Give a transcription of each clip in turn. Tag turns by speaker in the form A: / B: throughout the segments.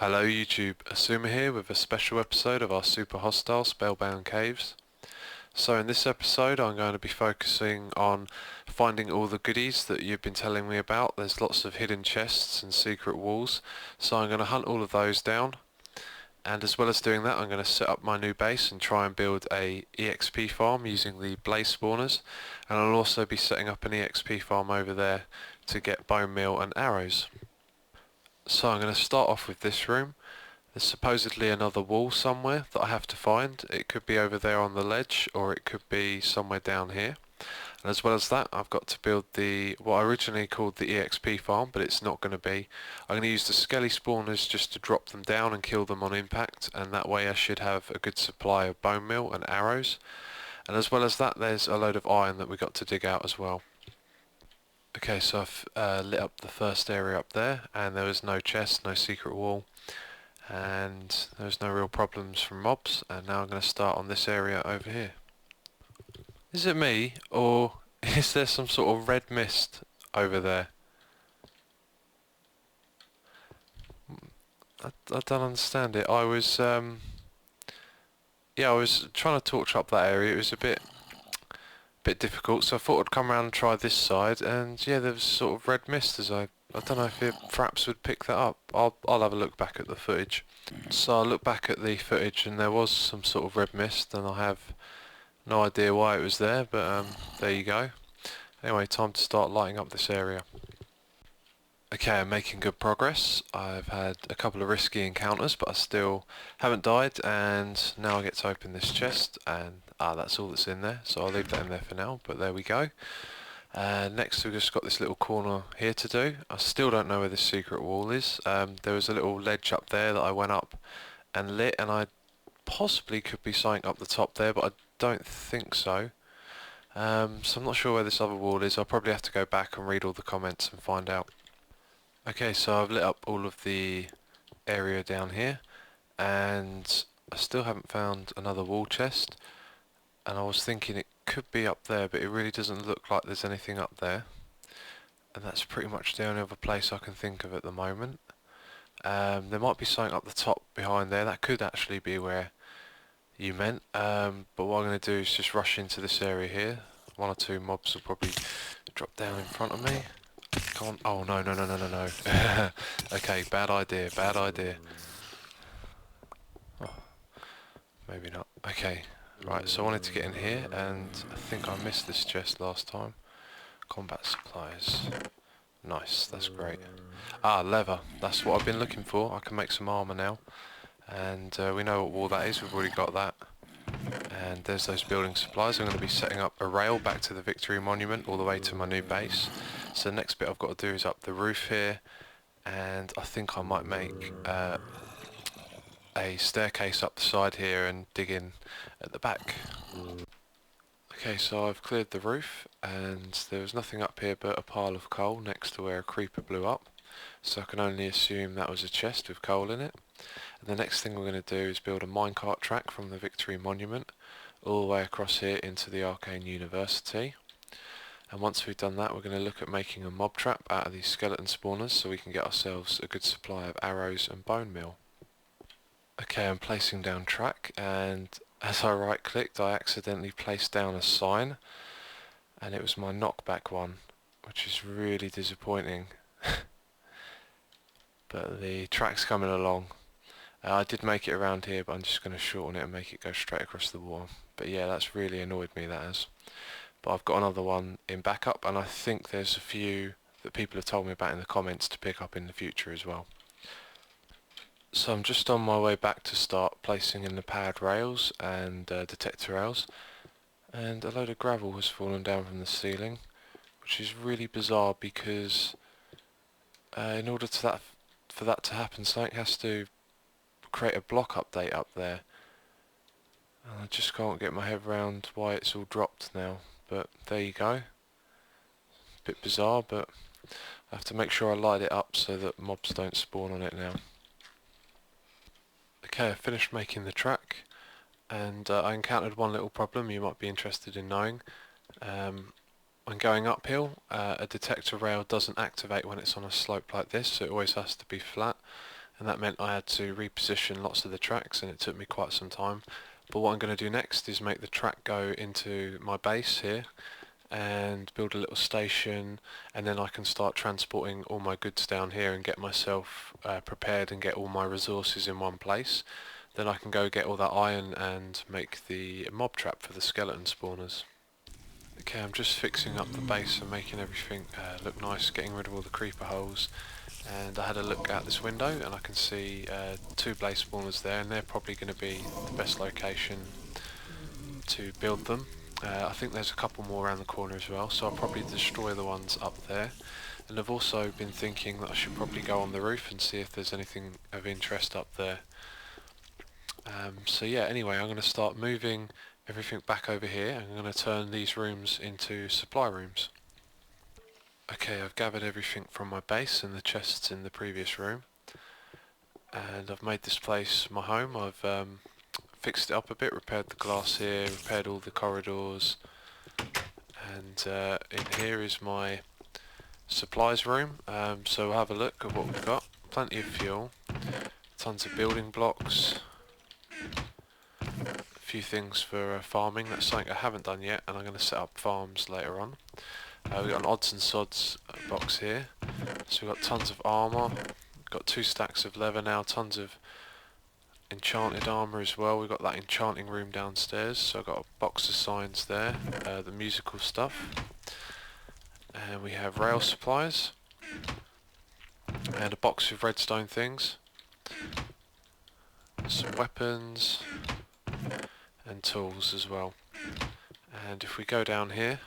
A: Hello YouTube, Asuma here with a special episode of our Super Hostile Spellbound Caves. So in this episode I'm going to be focusing on finding all the goodies that you've been telling me about. There's lots of hidden chests and secret walls, so I'm going to hunt all of those down. And as well as doing that, I'm going to set up my new base and try and build a EXP farm using the blaze spawners. And I'll also be setting up an EXP farm over there to get bone meal and arrows. So I'm going to start off with this room. There's supposedly another wall somewhere that I have to find. It could be over there on the ledge, or it could be somewhere down here. And as well as that, I've got to build what I originally called the EXP farm, but it's not going to be. I'm going to use the Skelly spawners just to drop them down and kill them on impact, and that way I should have a good supply of bone meal and arrows. And as well as that, there's a load of iron that we got to dig out as well. Okay, so I've lit up the first area up there, and there was no chest, no secret wall, and there was no real problems from mobs. And now I'm going to start on this area over here. Is it me, or is there some sort of red mist over there? I don't understand it. I was trying to torch up that area. It was a bit difficult, so I thought I'd come around and try this side, and yeah, there was sort of red mist as I don't know if it perhaps would pick that up. I'll have a look back at the footage. So I look back at the footage and there was some sort of red mist, and I have no idea why it was there, but there you go. Anyway, time to start lighting up this area. Okay, I'm making good progress. I've had a couple of risky encounters, but I still haven't died, and now I get to open this chest, and that's all that's in there, so I'll leave that in there for now, but there we go. Next we've just got this little corner here to do. I still don't know where this secret wall is. There was a little ledge up there that I went up and lit, and I possibly could be something up the top there, but I don't think so. So I'm not sure where this other wall is. I'll probably have to go back and read all the comments and find out. Okay, so I've lit up all of the area down here, and I still haven't found another wall chest, and I was thinking it could be up there, but it really doesn't look like there's anything up there, and that's pretty much the only other place I can think of at the moment. There might be something up the top behind there. That could actually be where you meant, but what I'm going to do is just rush into this area here. One or two mobs will probably drop down in front of me. Come on. Oh, no, no, no, no, no, no. Okay, bad idea, bad idea. Oh, maybe not. Okay, right, so I wanted to get in here, and I think I missed this chest last time. Combat supplies. Nice, that's great. Leather. That's what I've been looking for. I can make some armour now. And we know what wall that is, we've already got that. And there's those building supplies. I'm going to be setting up a rail back to the Victory Monument all the way to my new base. So the next bit I've got to do is up the roof here, and I think I might make a staircase up the side here and dig in at the back. Okay, so I've cleared the roof, and there was nothing up here but a pile of coal next to where a creeper blew up. So I can only assume that was a chest with coal in it. And the next thing we're going to do is build a minecart track from the Victory Monument all the way across here into the Arcane University. And once we've done that, we're going to look at making a mob trap out of these skeleton spawners so we can get ourselves a good supply of arrows and bone meal. Okay, I'm placing down track, and as I right clicked I accidentally placed down a sign, and it was my knockback one, which is really disappointing. But the track's coming along. I did make it around here, but I'm just going to shorten it and make it go straight across the water. But yeah, that's really annoyed me, that has. But I've got another one in backup, and I think there's a few that people have told me about in the comments to pick up in the future as well. So I'm just on my way back to start placing in the pad rails and detector rails, and a load of gravel has fallen down from the ceiling, which is really bizarre because in order for that to happen, something has to create a block update up there, and I just can't get my head around why it's all dropped now, but there you go. Bit bizarre, but I have to make sure I light it up so that mobs don't spawn on it now. Okay, I finished making the track, and I encountered one little problem you might be interested in knowing. When going uphill, a detector rail doesn't activate when it's on a slope like this, so it always has to be flat. and that meant I had to reposition lots of the tracks, and it took me quite some time. But what I'm going to do next is make the track go into my base here and build a little station, and then I can start transporting all my goods down here and get myself prepared and get all my resources in one place. Then I can go get all that iron and make the mob trap for the skeleton spawners. Okay, I'm just fixing up the base and making everything look nice, getting rid of all the creeper holes. And I had a look out this window and I can see 2 blaze spawners there, and they're probably going to be the best location to build them. I think there's a couple more around the corner as well, so I'll probably destroy the ones up there. And I've also been thinking that I should probably go on the roof and see if there's anything of interest up there. So yeah, anyway, I'm going to start moving everything back over here. I'm going to turn these rooms into supply rooms. Okay, I've gathered everything from my base and the chests in the previous room, and I've made this place my home. I've fixed it up a bit, repaired the glass here, repaired all the corridors, and in here is my supplies room. So we'll have a look at what we've got. Plenty of fuel, tons of building blocks, a few things for farming. That's something I haven't done yet, and I'm going to set up farms later on. We've got an odds and sods box here, so we've got tons of armour, got 2 stacks of leather now, tons of enchanted armour as well. We've got that enchanting room downstairs, so I've got a box of signs there, the musical stuff, and we have rail supplies, and a box of redstone things, some weapons, and tools as well. And if we go down here,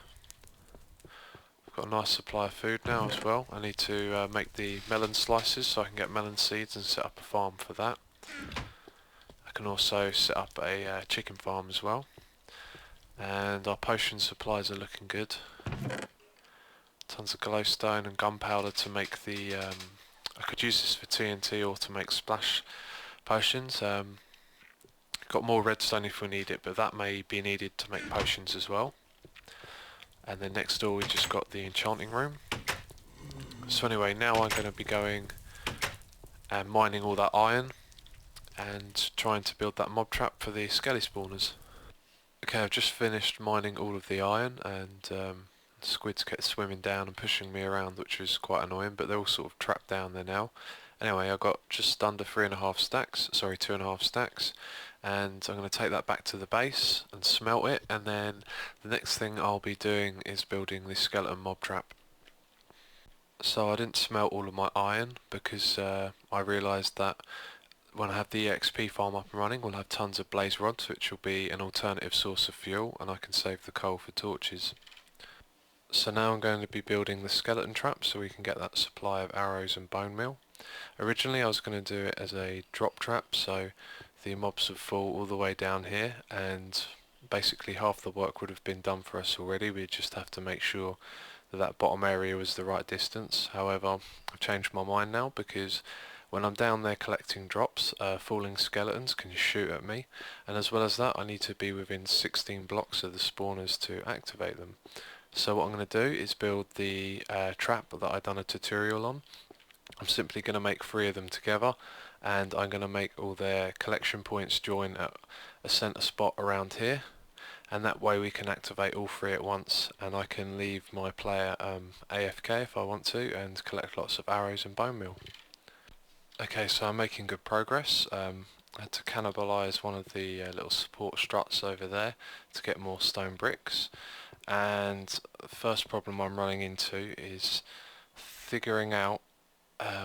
A: got a nice supply of food now as well. I need to make the melon slices so I can get melon seeds and set up a farm for that. I can also set up a chicken farm as well. And our potion supplies are looking good. Tons of glowstone and gunpowder to make the... I could use this for TNT or to make splash potions. Got more redstone if we need it, but that may be needed to make potions as well. And then next door we just got the enchanting room. So anyway, now I'm going to be going and mining all that iron and trying to build that mob trap for the Skelly spawners. Okay, I've just finished mining all of the iron, and squids kept swimming down and pushing me around, which was quite annoying, but they're all sort of trapped down there now. Anyway, I got just under 3.5 stacks, sorry, 2.5 stacks, and I'm going to take that back to the base and smelt it, and then the next thing I'll be doing is building the skeleton mob trap. So I didn't smelt all of my iron because I realised that when I have the EXP farm up and running, we'll have tons of blaze rods, which will be an alternative source of fuel, and I can save the coal for torches. So now I'm going to be building the skeleton trap so we can get that supply of arrows and bone meal. Originally I was going to do it as a drop trap, so the mobs would fall all the way down here, and basically half the work would have been done for us already. We'd just have to make sure that that bottom area was the right distance. However, I've changed my mind now, because when I'm down there collecting drops, falling skeletons can shoot at me, and as well as that I need to be within 16 blocks of the spawners to activate them. So what I'm going to do is build the trap that I've done a tutorial on. I'm simply going to make 3 of them together, and I'm going to make all their collection points join at a centre spot around here, and that way we can activate all 3 at once, and I can leave my player AFK if I want to and collect lots of arrows and bone meal. Okay, so I'm making good progress. I had to cannibalise one of the little support struts over there to get more stone bricks, and the first problem I'm running into is figuring out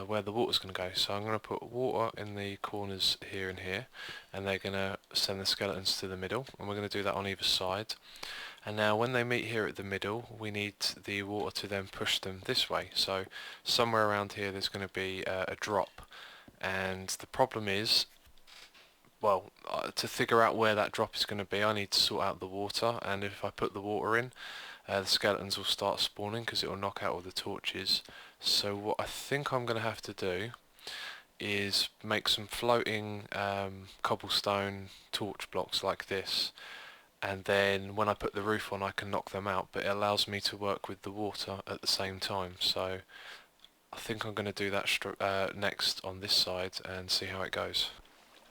A: where the water's going to go. So I'm going to put water in the corners here and here, and they're going to send the skeletons to the middle, and we're going to do that on either side. And now when they meet here at the middle, we need the water to then push them this way. So somewhere around here there's going to be a drop, and the problem is, well, to figure out where that drop is going to be, I need to sort out the water, and if I put the water in, the skeletons will start spawning because it will knock out all the torches. So what I think I'm going to have to do is make some floating cobblestone torch blocks like this, and then when I put the roof on I can knock them out, but it allows me to work with the water at the same time. So I think I'm going to do that next on this side and see how it goes.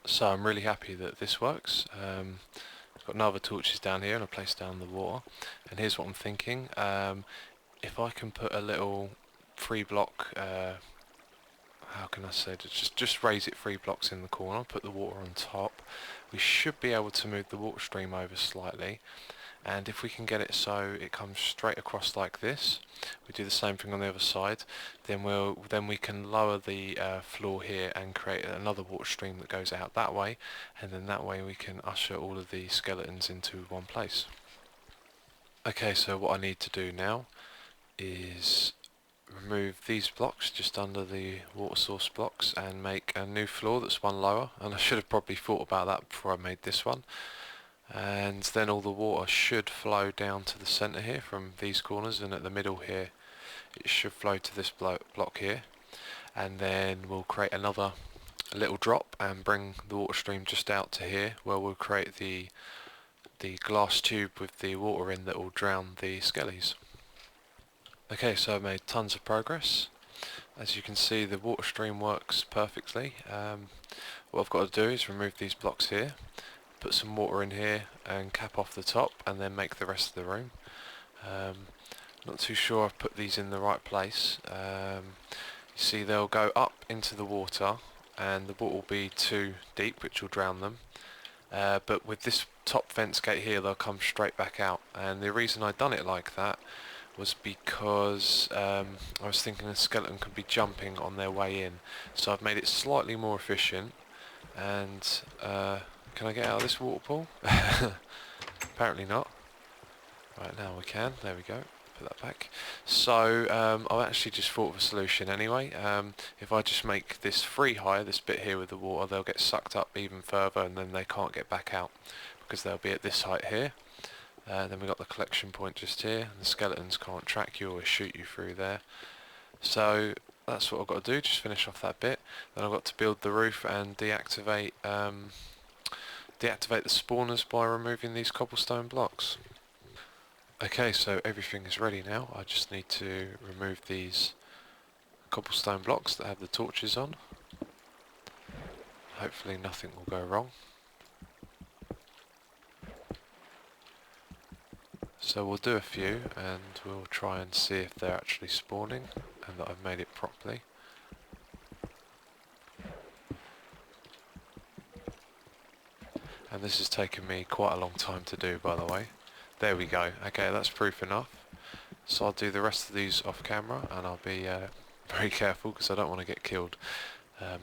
A: So I'm really happy that this works. I've got no other torches down here and I place down the water. And here's what I'm thinking. If I can put a little 3 block, how can I say it? Just raise it 3 blocks in the corner, put the water on top. We should be able to move the water stream over slightly. And if we can get it so it comes straight across like this, we do the same thing on the other side, then we can lower the floor here and create another water stream that goes out that way, and then that way we can usher all of the skeletons into one place. Okay, so what I need to do now is remove these blocks just under the water source blocks and make a new floor that's one lower, and I should have probably thought about that before I made this one. And then all the water should flow down to the centre here from these corners, and at the middle here it should flow to this block here, and then we'll create another little drop and bring the water stream just out to here, where we'll create the glass tube with the water in that will drown the skellies. Okay, so I've made tons of progress. As you can see, the water stream works perfectly. What I've got to do is remove these blocks here, put some water in here and cap off the top, and then make the rest of the room. Not too sure I've put these in the right place. You see, they'll go up into the water and the water will be too deep, which will drown them. But with this top fence gate here, they'll come straight back out, and the reason I'd done it like that was because I was thinking a skeleton could be jumping on their way in, so I've made it slightly more efficient. And can I get out of this water pool? Apparently not. Right, now we can. There we go. Put that back. So I've actually just thought of a solution anyway. If I just make this free high, this bit here with the water, they'll get sucked up even further, and then they can't get back out because they'll be at this height here. Then we've got the collection point just here, and the skeletons can't track you or shoot you through there. So that's what I've got to do, just finish off that bit. Then I've got to build the roof and deactivate the spawners by removing these cobblestone blocks. Okay, so everything is ready now. I just need to remove these cobblestone blocks that have the torches on. Hopefully nothing will go wrong. So we'll do a few and we'll try and see if they're actually spawning and that I've made it properly. And this has taken me quite a long time to do, by the way. There we go. Okay, that's proof enough. So I'll do the rest of these off camera, and I'll be very careful because I don't want to get killed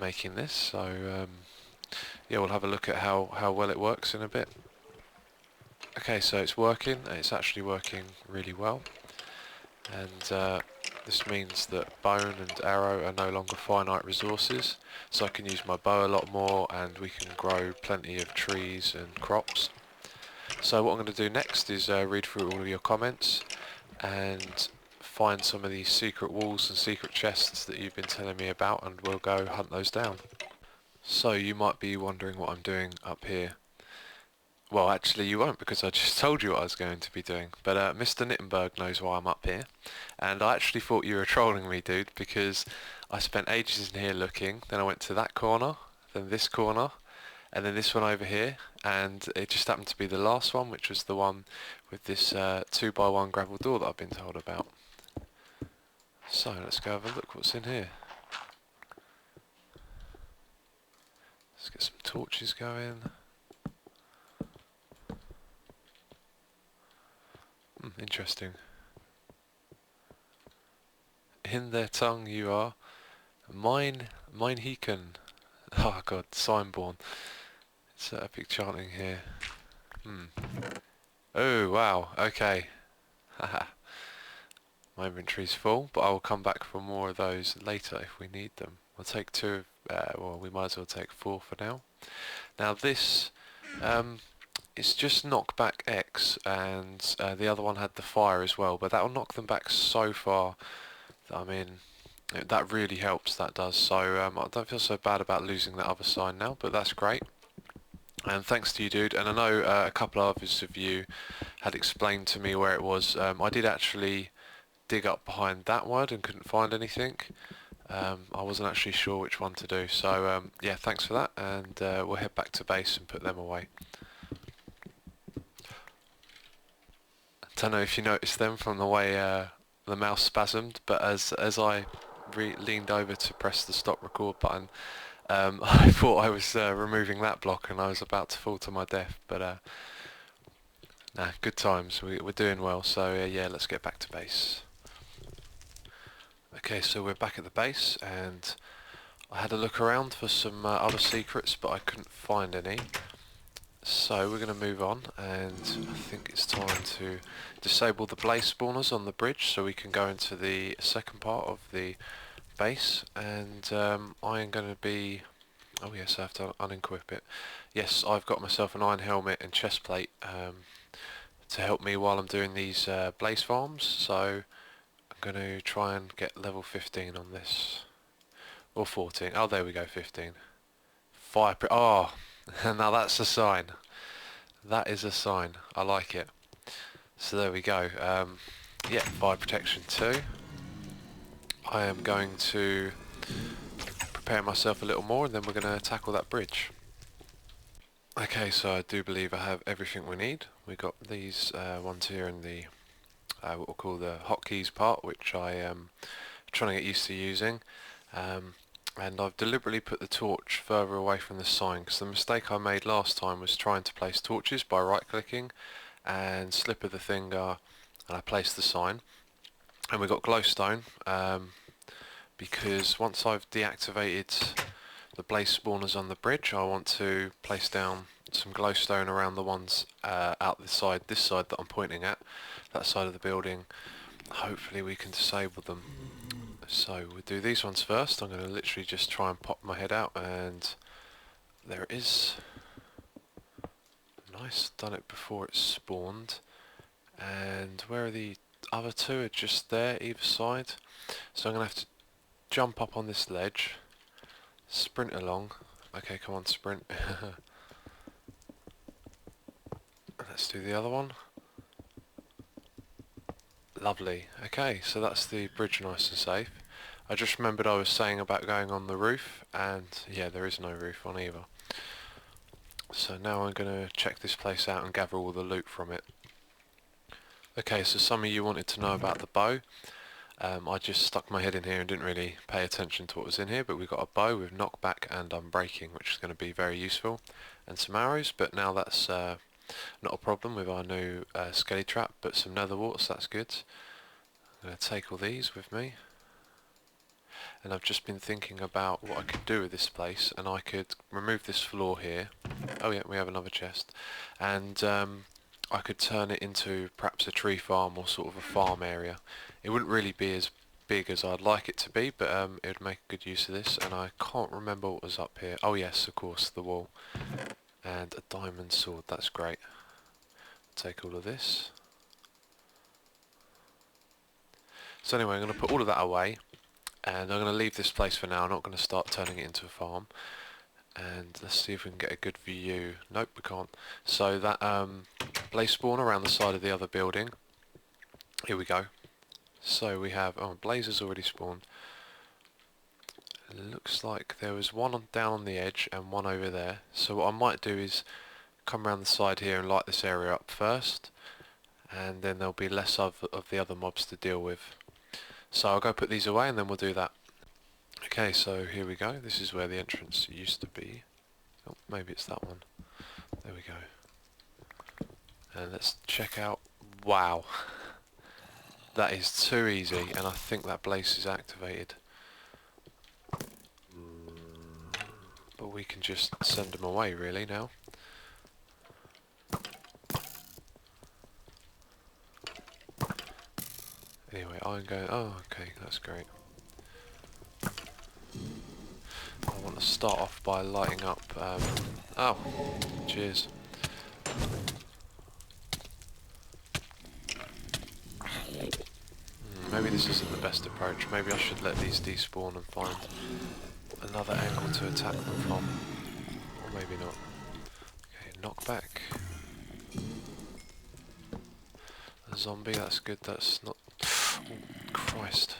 A: making this. So yeah, we'll have a look at how well it works in a bit. Okay, so it's working. It's actually working really well, and this means that bone and arrow are no longer finite resources, so I can use my bow a lot more, and we can grow plenty of trees and crops. So what I'm going to do next is read through all of your comments and find some of these secret walls and secret chests that you've been telling me about, and we'll go hunt those down. So you might be wondering what I'm doing up here. Well, actually you won't, because I just told you what I was going to be doing. But Mr. Nittenberg knows why I'm up here. And I actually thought you were trolling me, dude, because I spent ages in here looking. Then I went to that corner, then this corner, and then this one over here. And it just happened to be the last one, which was the one with this 2x1 gravel door that I've been told about. So let's go have a look what's in here. Let's get some torches going. Interesting. In their tongue you are. Mine Heeken. Oh god, Signborn. It's epic chanting here. Oh wow, okay. Haha. My inventory's full, but I will come back for more of those later if we need them. We'll take two, well we might as well take 4 for now. Now this, it's just knockback X, and the other one had the fire as well, but that will knock them back so far that, I mean, that really helps, that does. So I don't feel so bad about losing that other sign now, but that's great. And thanks to you, dude. And I know a couple others of you had explained to me where it was. I did actually dig up behind that one and couldn't find anything. I wasn't actually sure which one to do. So yeah, thanks for that, and we'll head back to base and put them away. Don't know if you noticed them from the way the mouse spasmed, but as I leaned over to press the stop record button, I thought I was removing that block and I was about to fall to my death. But nah, good times. We're doing well. So yeah, let's get back to base. Okay, so we're back at the base, and I had a look around for some other secrets, but I couldn't find any. So we're going to move on, and I think it's time to disable the blaze spawners on the bridge so we can go into the second part of the base. And I am going to be... Oh yes, I have to unequip it. Yes, I've got myself an iron helmet and chest plate to help me while I'm doing these blaze farms. So I'm going to try and get level 15 on this. Or 14. Oh, there we go, 15. Fire... Oh! Now that's a sign. That is a sign. I like it. So there we go. Yeah, fire protection 2. I am going to prepare myself a little more, and then we're going to tackle that bridge. Okay, so I do believe I have everything we need. We got these ones here in the what we'll call the hotkeys part, which I am trying to get used to using. And I've deliberately put the torch further away from the sign, because the mistake I made last time was trying to place torches by right clicking and slip of the finger, and I placed the sign, and we got glowstone, because once I've deactivated the blaze spawners on the bridge, I want to place down some glowstone around the ones out this side that I'm pointing at, that side of the building. Hopefully we can disable them. So we'll do these ones first. I'm going to literally just try and pop my head out, and there it is. Nice, done it before it spawned. And where are the other two? Are just there, either side. So I'm going to have to jump up on this ledge, sprint along. Okay, come on, sprint. Let's do the other one. Lovely. Okay, so that's the bridge, nice and safe. I just remembered I was saying about going on the roof, and yeah, there is no roof on either. So now I'm going to check this place out and gather all the loot from it. Okay, so some of you wanted to know about the bow. I just stuck my head in here and didn't really pay attention to what was in here, but we've got a bow with knockback and unbreaking, which is going to be very useful, and some arrows, but now that's not a problem with our new Skelly trap, but some nether warts, that's good. I'm going to take all these with me. And I've just been thinking about what I could do with this place, and I could remove this floor here. Oh yeah, we have another chest. And I could turn it into perhaps a tree farm or sort of a farm area. It wouldn't really be as big as I'd like it to be, but it would make good use of this. And I can't remember what was up here. Oh yes, of course, the wall. And a diamond sword, that's great. Take all of this. So anyway, I'm going to put all of that away. And I'm going to leave this place for now. I'm not going to start turning it into a farm. And let's see if we can get a good view. Nope, we can't. So that blaze spawn around the side of the other building. Here we go. So we have... Oh, blaze has already spawned. It looks like there was one down on the edge and one over there. So what I might do is come around the side here and light this area up first. And then there'll be less of the other mobs to deal with. So I'll go put these away and then we'll do that. Okay, so here we go. This is where the entrance used to be. Oh, maybe it's that one. There we go. And let's check out... Wow. That is too easy, and I think that blaze is activated. But we can just send them away really now. Anyway, I'm going... Oh, okay, that's great. I want to start off by lighting up... Oh, cheers. Maybe this isn't the best approach. Maybe I should let these despawn and find another angle to attack them from. Or maybe not. Okay, knockback. A zombie, that's good. That's not... Oh, Christ.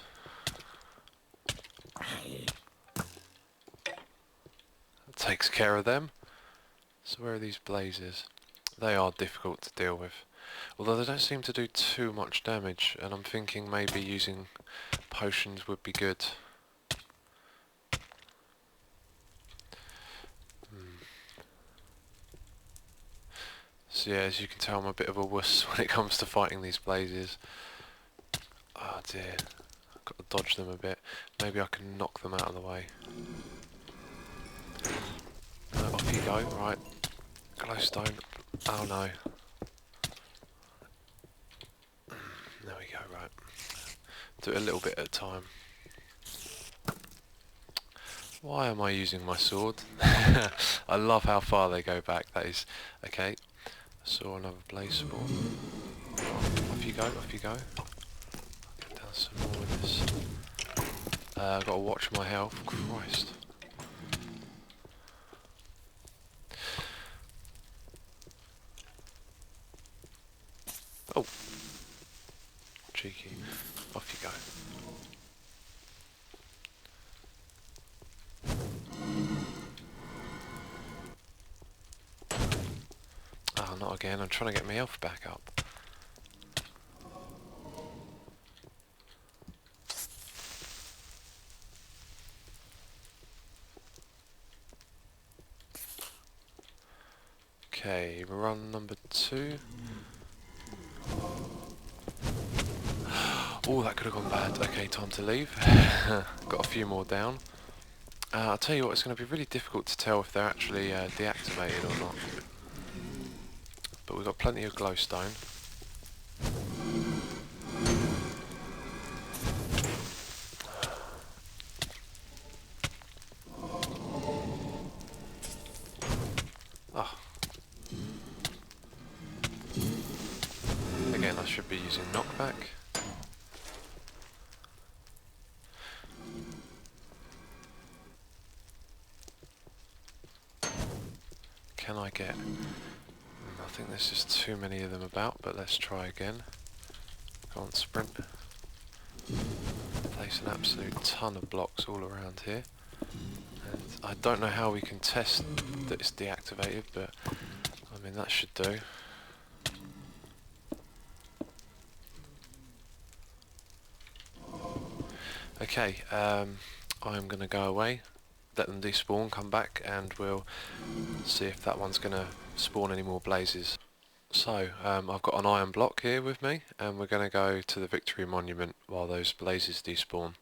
A: That takes care of them. So where are these blazes? They are difficult to deal with. Although they don't seem to do too much damage, and I'm thinking maybe using potions would be good. So yeah, as you can tell, I'm a bit of a wuss when it comes to fighting these blazes. Oh dear, I've got to dodge them a bit. Maybe I can knock them out of the way. Off you go, right. Glowstone. Oh no. There we go, right. Do it a little bit at a time. Why am I using my sword? I love how far they go back, that is... Okay, saw another blaze spawn. Off you go, off you go. Get down some more with this. I've got to watch my health, Christ. Oh! Cheeky. Off you go. Oh, not again, I'm trying to get my health back up. Okay, run number 2. Oh, that could have gone bad. Okay, time to leave. Got a few more down. I'll tell you what, it's going to be really difficult to tell if they're actually deactivated or not. But we've got plenty of glowstone. Oh. Again, I should be using knockback. Can I get... I think there's just too many of them about, but let's try again. Go on, sprint. Place an absolute ton of blocks all around here. And I don't know how we can test that it's deactivated, but I mean that should do. Okay, I'm going to go away, let them despawn, come back, and we'll see if that one's going to spawn any more blazes. So, I've got an iron block here with me, and we're going to go to the Victory Monument while those blazes despawn.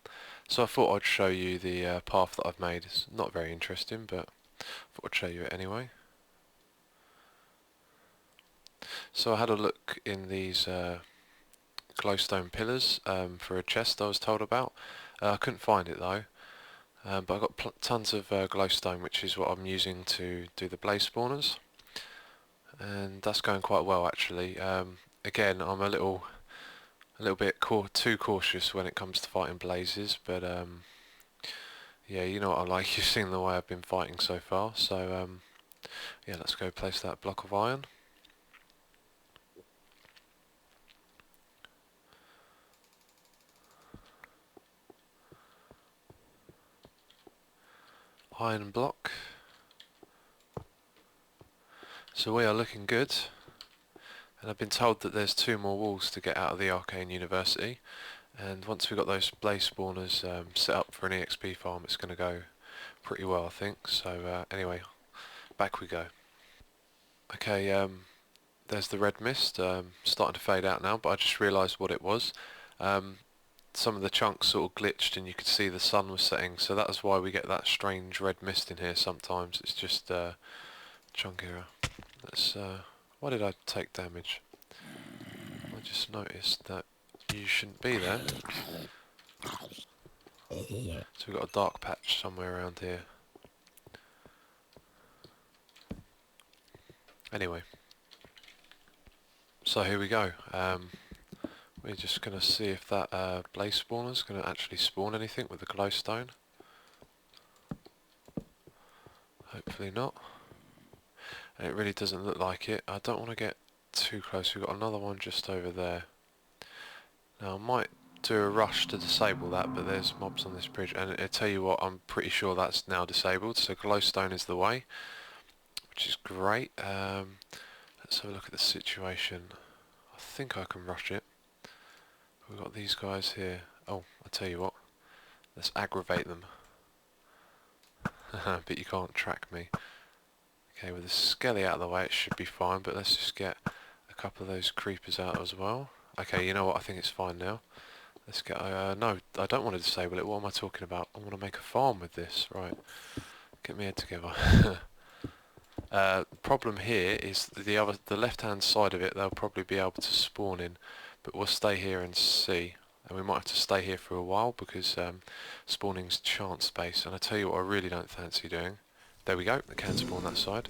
A: So I thought I'd show you the path that I've made. It's not very interesting, but I thought I'd show you it anyway. So I had a look in these glowstone pillars for a chest I was told about. I couldn't find it though, but I've got tons of glowstone, which is what I'm using to do the blaze spawners, and that's going quite well actually. Again, I'm a little bit too cautious when it comes to fighting blazes, but yeah, you know what I like. You've seen the way I've been fighting so far, so yeah, let's go place that block of iron. Iron block. So we are looking good, and I've been told that there's 2 more walls to get out of the Arcane University, and once we've got those blaze spawners set up for an EXP farm, it's going to go pretty well, I think. So anyway, back we go. Okay, there's the red mist starting to fade out now, but I just realised what it was. Some of the chunks sort of glitched and you could see the sun was setting, so that's why we get that strange red mist in here sometimes. It's just chunk error. Let's, why did I take damage? I just noticed that you shouldn't be there. So we've got a dark patch somewhere around here. Anyway, so here we go. We're just going to see if that blaze spawner is going to actually spawn anything with the glowstone. Hopefully not. And it really doesn't look like it. I don't want to get too close. We've got another one just over there. Now I might do a rush to disable that, but there's mobs on this bridge, and I tell you what, I'm pretty sure that's now disabled, so glowstone is the way, which is great. Let's have a look at the situation. I think I can rush it. We've got these guys here. Oh, I tell you what, let's aggravate them. But you can't track me. Okay, with the Skelly out of the way it should be fine, but let's just get a couple of those creepers out as well. Okay, you know what, I think it's fine now. Let's get, no, I don't want to disable it. What am I talking about? I want to make a farm with this. Right, get my head together. Problem here is the left-hand side of it. They'll probably be able to spawn in, but we'll stay here and see. And we might have to stay here for a while because spawning's chance-based. And I tell you what, I really don't fancy doing. There we go. They can spawn that side.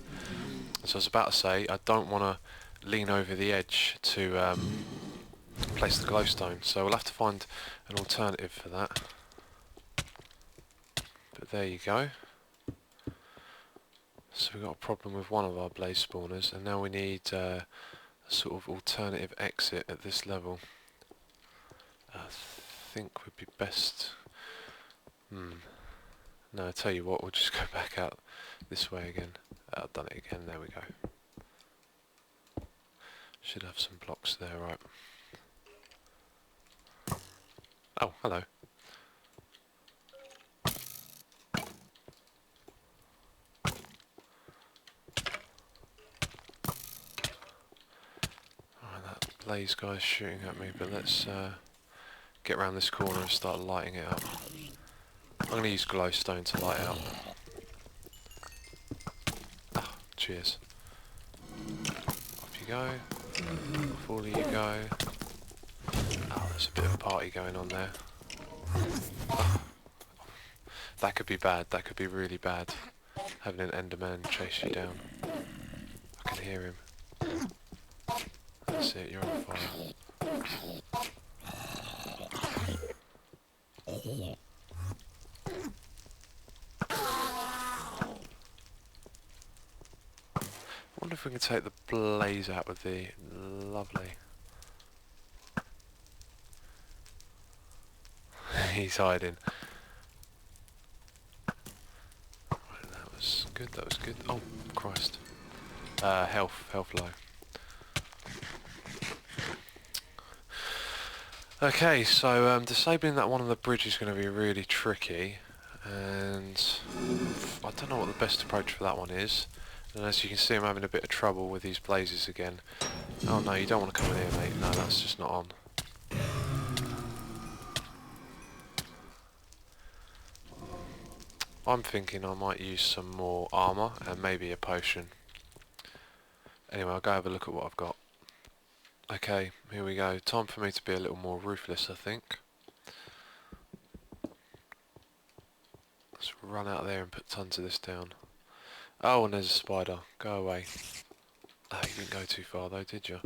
A: So I was about to say, I don't want to lean over the edge to place the glowstone, so we'll have to find an alternative for that. But there you go. So we've got a problem with one of our blaze spawners, and now we need a sort of alternative exit at this level. I think would be best. No, I tell you what, we'll just go back out this way again. I've done it again. There we go. Should have some blocks there, right? Oh, hello. Alright, that blaze guy's shooting at me, but let's get around this corner and start lighting it up. I'm going to use glowstone to light it up. Oh, cheers. Off you go. Off all of you go. Oh, there's a bit of a party going on there. Oh. That could be bad, that could be really bad. Having an Enderman chase you down. I can hear him. That's it, you're on fire. I wonder if we can take the blaze out with the... Lovely. He's hiding. Right, that was good, that was good. Oh, Christ. Health low. Okay, so disabling that one on the bridge is going to be really tricky, and I don't know what the best approach for that one is. And as you can see, I'm having a bit of trouble with these blazes again. Oh no, you don't want to come in here, mate. No, that's just not on. I'm thinking I might use some more armour and maybe a potion. Anyway, I'll go have a look at what I've got. Okay, here we go. Time for me to be a little more ruthless, I think. Let's run out there and put tons of this down. Oh, and there's a spider. Go away. Oh, you didn't go too far though, did you?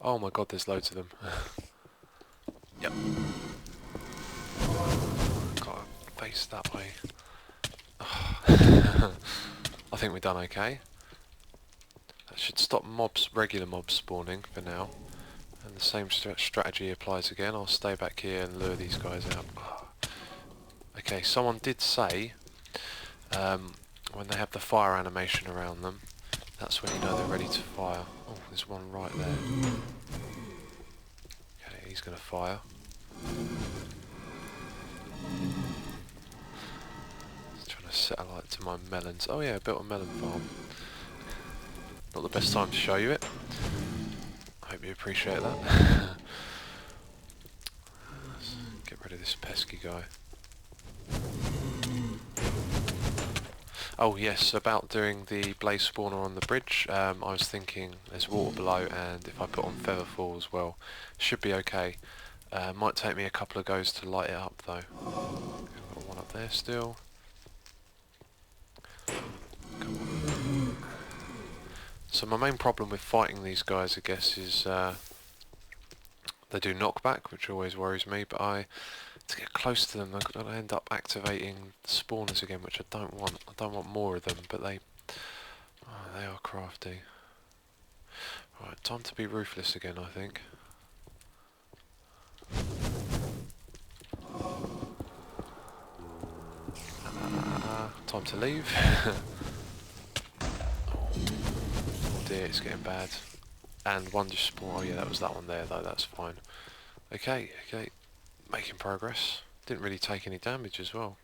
A: Oh my god, there's loads of them. Yep. Gotta face that way. I think we're done okay. That should stop regular mobs spawning for now. And the same strategy applies again. I'll stay back here and lure these guys out. Okay, someone did say when they have the fire animation around them, that's when you know they're ready to fire. Oh, there's one right there. Okay, he's going to fire. Just trying to set a light to my melons. Oh yeah, I built a melon farm. Not the best time to show you it. I hope you appreciate that. Let's get rid of this pesky guy. Oh yes, about doing the blaze spawner on the bridge, I was thinking there's water below, and if I put on featherfall as well, should be okay. Might take me a couple of goes to light it up though. Got one up there still. Come on. So my main problem with fighting these guys, I guess, is they do knockback, which always worries me, but to get close to them, I'm going to end up activating spawners again, which I don't want. I don't want more of them, but they are crafty. Right, time to be ruthless again, I think. Time to leave. Oh dear, it's getting bad. And one just spawned. Oh yeah, that was that one there though, that's fine. Okay, okay. Making progress. Didn't really take any damage as well.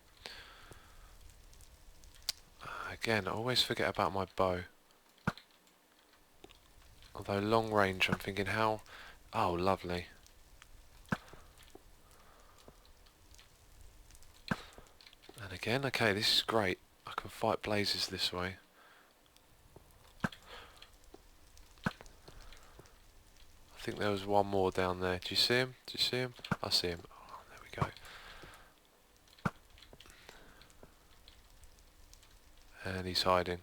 A: Again, I always forget about my bow. Although long range, I'm thinking how... Oh, lovely. And again, okay, this is great. I can fight blazes this way. I think there was one more down there. Do you see him? Do you see him? I see him. Oh, there we go. And he's hiding.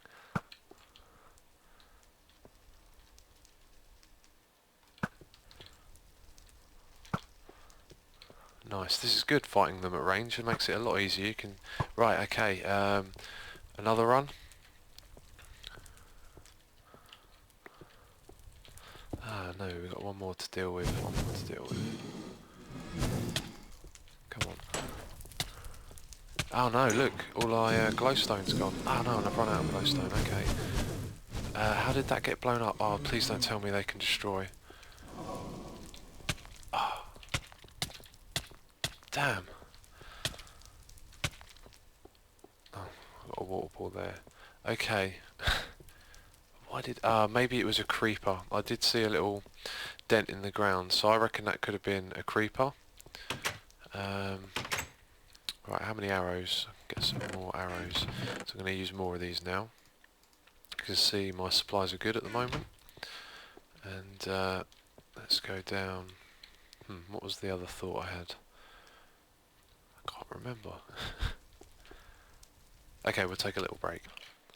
A: Nice. This is good, fighting them at range. It makes it a lot easier. You can... Right, okay. Another run. Ah, no, we've got one more to deal with. One more to deal with. Come on. Oh no, look. All our glowstone's gone. Oh no, and I've run out of glowstone. Okay. How did that get blown up? Oh, please don't tell me they can destroy. Oh. Damn. Oh, I've got a waterfall there. Okay. Why did... maybe it was a creeper. I did see a little dent in the ground, so I reckon that could have been a creeper. Right, how many arrows? Get some more arrows. So I'm going to use more of these now. You can see my supplies are good at the moment. And let's go down. What was the other thought I had? I can't remember. Okay, we'll take a little break.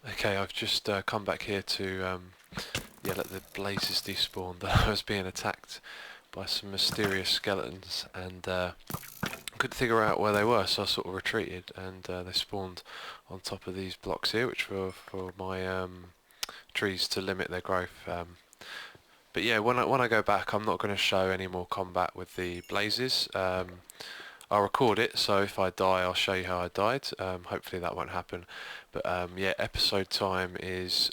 A: Okay, I've just come back here to yeah, let the blazes despawn. I was being attacked by some mysterious skeletons, and couldn't figure out where they were, so I sort of retreated, and they spawned on top of these blocks here, which were for my trees to limit their growth. But yeah, when I go back, I'm not going to show any more combat with the blazes. I'll record it, so if I die, I'll show you how I died. Hopefully that won't happen. But yeah, episode time is,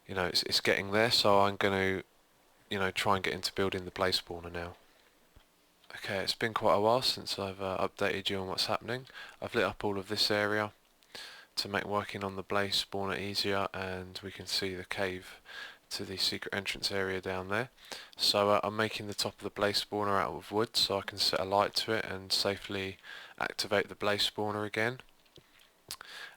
A: you know, it's getting there, so I'm going to, you know, try and get into building the blaze spawner now. Okay, it's been quite a while since I've updated you on what's happening. I've lit up all of this area to make working on the blaze spawner easier, and we can see the cave to the secret entrance area down there. So I'm making the top of the blaze spawner out of wood so I can set a light to it and safely activate the blaze spawner again.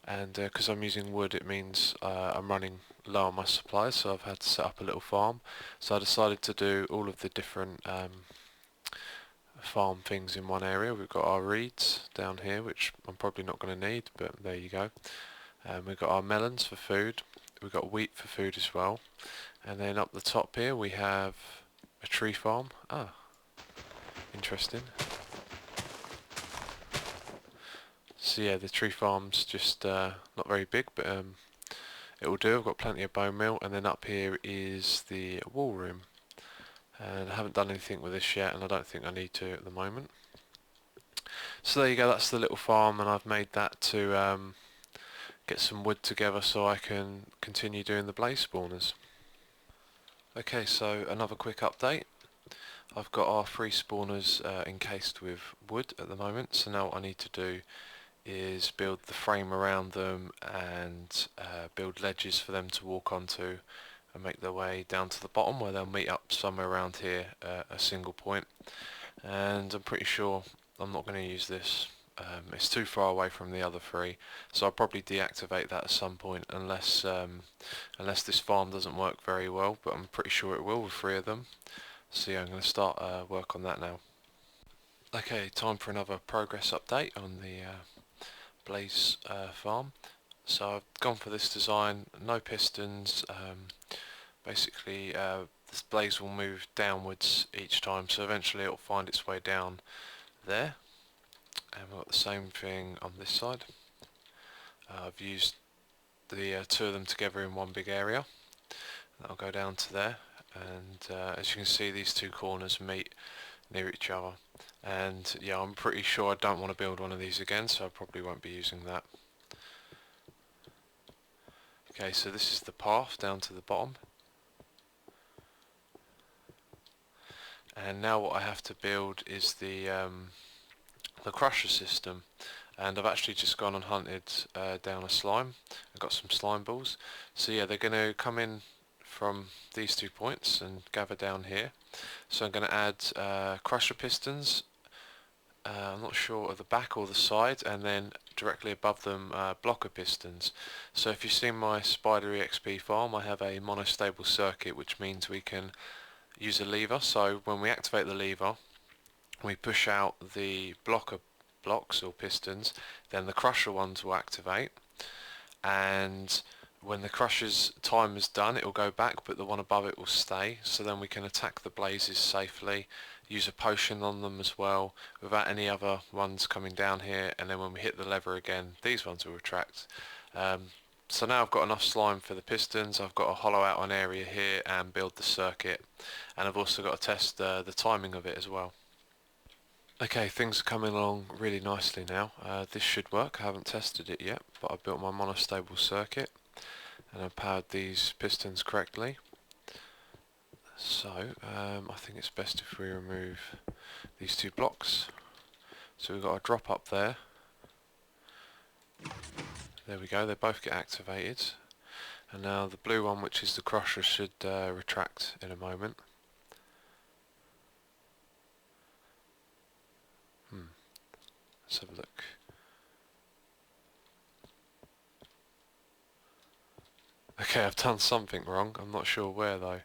A: And because I'm using wood, it means I'm running low on my supplies, so I've had to set up a little farm. So I decided to do all of the different farm things in one area. We've got our reeds down here, which I'm probably not going to need, but there you go. We've got our melons for food. We've got wheat for food as well. And then up the top here we have a tree farm. Ah, interesting. So yeah, the tree farm's just not very big, but it will do. I've got plenty of bone meal. And then up here is the wool room. And I haven't done anything with this yet, and I don't think I need to at the moment. So there you go, that's the little farm, and I've made that to get some wood together so I can continue doing the blaze spawners. Okay, so another quick update. I've got our 3 spawners encased with wood at the moment, so now what I need to do is build the frame around them and build ledges for them to walk onto and make their way down to the bottom where they'll meet up somewhere around here at a single point. And I'm pretty sure I'm not going to use this. It's too far away from the other 3, so I'll probably deactivate that at some point unless unless this farm doesn't work very well, but I'm pretty sure it will with 3 of them. So yeah, I'm going to start work on that now. Okay, time for another progress update on the blaze farm. So I've gone for this design, no pistons. Basically this blaze will move downwards each time, so eventually it will find its way down there. And we've got the same thing on this side. I've used the 2 of them together in one big area. That'll go down to there. and as you can see, these two corners meet near each other. And yeah, I'm pretty sure I don't want to build one of these again, so I probably won't be using that. Okay, so this is the path down to the bottom. And now what I have to build is the crusher system. And I've actually just gone and hunted down a slime. I've got some slime balls. So yeah, they're going to come in from these 2 points and gather down here. So I'm going to add crusher pistons. I'm not sure of the back or the side, and then directly above them blocker pistons. So if you've seen my Spider EXP farm, I have a monostable circuit, which means we can use a lever. So when we activate the lever, we push out the blocker blocks or pistons, then the crusher ones will activate, and when the crusher's time is done, it will go back, but the one above it will stay. So then we can attack the blazes safely, use a potion on them as well without any other ones coming down here, and then when we hit the lever again, these ones will retract. So now I've got enough slime for the pistons. I've got to hollow out an area here and build the circuit, and I've also got to test the timing of it as well. Okay, things are coming along really nicely now. This should work. I haven't tested it yet, but I've built my monostable circuit and I've powered these pistons correctly. So I think it's best if we remove these 2 blocks. So we've got a drop up there. There we go, they both get activated. And now the blue one, which is the crusher, should retract in a moment. Let's have a look. Okay, I've done something wrong. I'm not sure where though.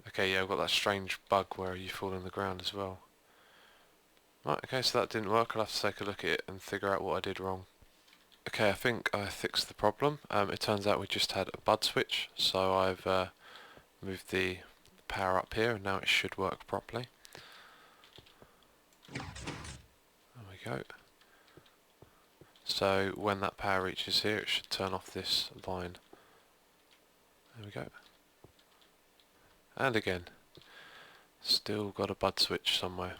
A: Okay, yeah, I've got that strange bug where you fall on the ground as well. Right, okay, so that didn't work. I'll have to take a look at it and figure out what I did wrong. Okay, I think I fixed the problem. It turns out we just had a bud switch, so I've moved the power up here and now it should work properly. There we go. So when that power reaches here, it should turn off this line. There we go. And again. Still got a bud switch somewhere.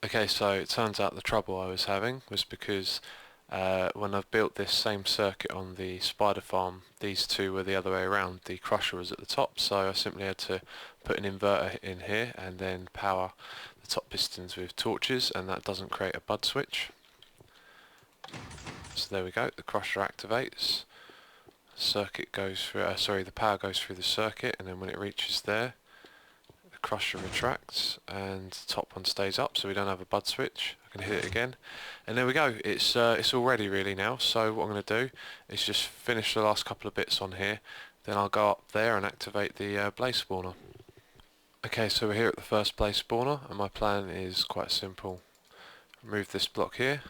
A: Okay, so it turns out the trouble I was having was because when I've built this same circuit on the spider farm, these two were the other way around. The crusher was at the top, so I simply had to put an inverter in here and then power the top pistons with torches, and that doesn't create a bud switch. So there we go, the crusher activates, circuit goes through, the power goes through the circuit, and then when it reaches there, the crusher retracts and the top one stays up, so we don't have a bud switch. I can hit it again, and there we go, it's all ready really now. So what I'm going to do is just finish the last couple of bits on here, then I'll go up there and activate the blaze spawner. Okay, so we're here at the first blaze spawner, and my plan is quite simple. Remove this block here.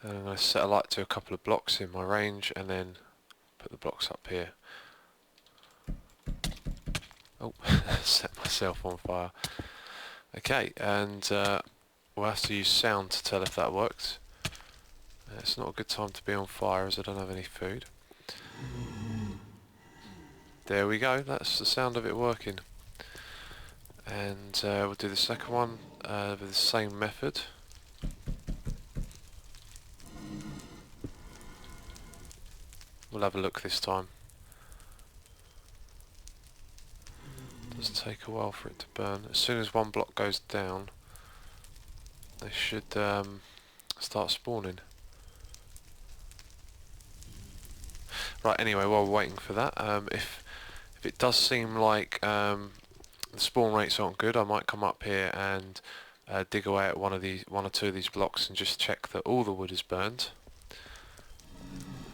A: And I'm going to set a light to a couple of blocks in my range and then put the blocks up here. Oh, set myself on fire. Okay, and we'll have to use sound to tell if that worked. It's not a good time to be on fire as I don't have any food. There we go, that's the sound of it working. And we'll do the second one with the same method. We'll have a look this time. It does take a while for it to burn. As soon as one block goes down, they should start spawning. Right, anyway, while we're waiting for that, if it does seem like the spawn rates aren't good, I might come up here and dig away at one or two of these blocks and just check that all the wood is burned.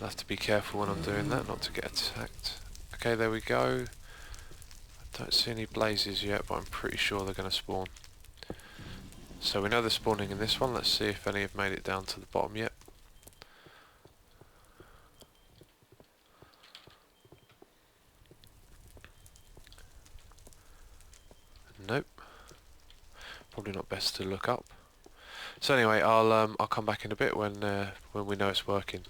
A: I have to be careful when I'm doing that, not to get attacked. Okay, there we go. I don't see any blazes yet, but I'm pretty sure they're going to spawn. So we know they're spawning in this one. Let's see if any have made it down to the bottom yet. Nope. Probably not best to look up. So anyway, I'll come back in a bit when we know it's working.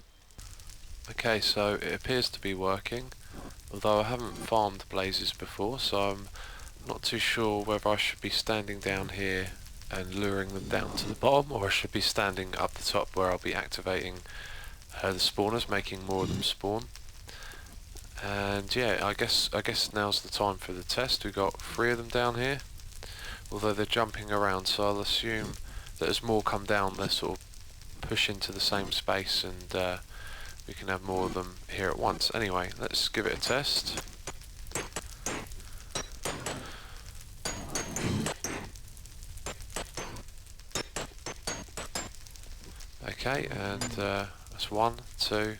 A: Okay, so it appears to be working. although I haven't farmed blazes before, so I'm not too sure whether I should be standing down here and luring them down to the bottom, or I should be standing up the top where I'll be activating the spawners, making more of them spawn. And yeah, I guess now's the time for the test. We've got 3 of them down here, although they're jumping around, so I'll assume that as more come down, they're sort of push into the same space, and we can have more of them here at once. Anyway, let's give it a test. Okay, and that's 1, 2.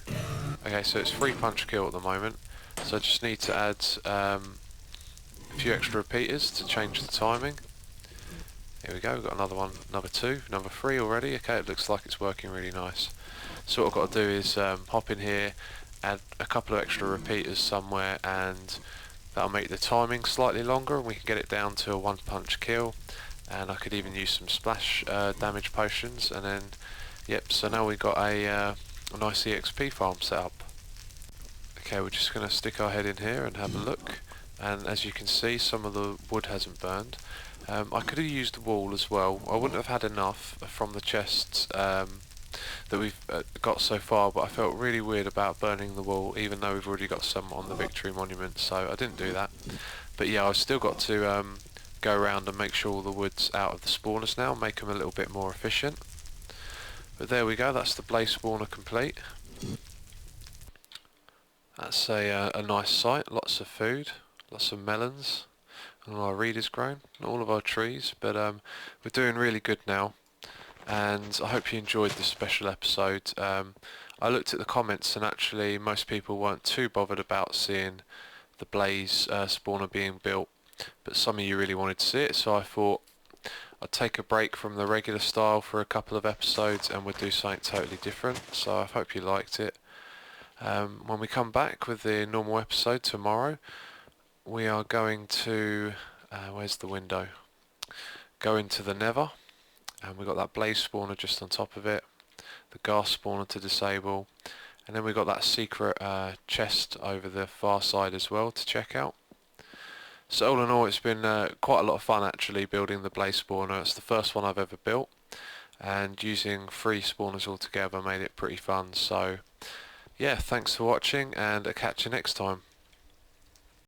A: Okay, so it's 3 punch kill at the moment. So I just need to add a few extra repeaters to change the timing. Here we go, we've got another one, number 2, number 3 already. Okay, it looks like it's working really nice. So what I've got to do is hop in here, add a couple of extra repeaters somewhere, and that'll make the timing slightly longer, and we can get it down to a 1 punch kill. And I could even use some splash damage potions, and then yep, so now we've got a nice EXP farm set up. Okay, we're just going to stick our head in here and have a look, and as you can see, some of the wood hasn't burned. I could have used the wool as well. I wouldn't have had enough from the chests that we've got so far, but I felt really weird about burning the wool, even though we've already got some on the victory monument, so I didn't do that. But yeah, I've still got to go around and make sure all the wood's out of the spawners now, make them a little bit more efficient. But there we go, that's the blaze spawner complete. That's a nice site, lots of food, lots of melons, and all our reed is grown, not all of our trees, but we're doing really good now. And I hope you enjoyed this special episode. I looked at the comments, and actually most people weren't too bothered about seeing the blaze spawner being built, but some of you really wanted to see it, so I thought I'd take a break from the regular style for a couple of episodes and we'll do something totally different. So I hope you liked it. When we come back with the normal episode tomorrow, we are going to where's the window? Go into the Nether, and we've got that blaze spawner just on top of it, the gas spawner to disable, and then we've got that secret chest over the far side as well to check out. So all in all, it's been quite a lot of fun actually building the blaze spawner. It's the first one I've ever built, and using 3 spawners all together made it pretty fun. So yeah, thanks for watching, and I'll catch you next time.